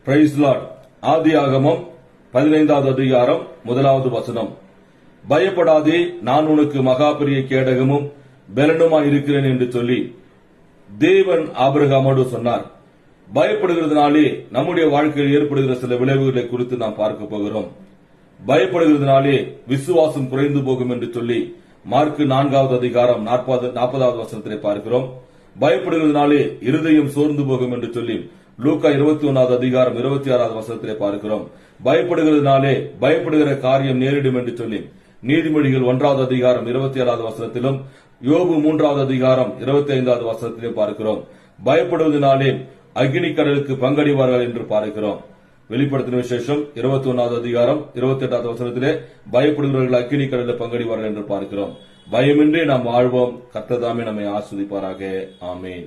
Price Lord. ஆதியாகமம் 15வது அதிகாரம் 1வது வசனம். பயப்படாதே, நான் உனக்கு மகா பெரிய கேடகமும் பெலனுமாய் இருக்கிறேன் என்று சொல்லி தேவன் ஆபிரகாமோடு சொன்னார். பயப்படுகிறதுனாலே நம்முடைய வாழ்க்கையில் ஏற்படுகிற சில விளைவுகளை குறித்து நாம் பார்க்க போகிறோம். பயப்படுகிறதுனாலே விசுவாசம் குறைந்து போகும் என்று சொல்லி மார்க் 4வது அதிகாரம் 40வது வசனத்திலே பார்க்கிறோம். பயப்படுகிறதுனாலே இருதயம் சோர்ந்து போகும் என்று சொல்லி லூக்கா 21வது அதிகாரம் 26வது வசனத்திலே பார்க்கிறோம். பயப்படுகிறதுனாலே பயப்படுகிற காரியம் நேரிடும் என்று சொல்லி நீதிமொழிகள் 1வது அதிகாரம் 27வது வசனத்திலும் யோபு 3வது அதிகாரம் 25வது வசனத்திலும் பார்க்கிறோம். பயப்படுவதனாலே அக்னி கடலுக்கு பங்கடைவார்கள் என்று பார்க்கிறோம். வெளிப்படுத்தின விசேஷம் 21வது அதிகாரம் 28வது வசனத்திலே பயப்படுகிறவர்கள் அக்னி கடலில் பங்கடைவார்கள் என்று பார்க்கிறோம். பயமின்றி நாம் வாழ்வோம். கர்த்தர் தாமே நம்மை ஆசீர்வதிப்பாராக. ஆமென்.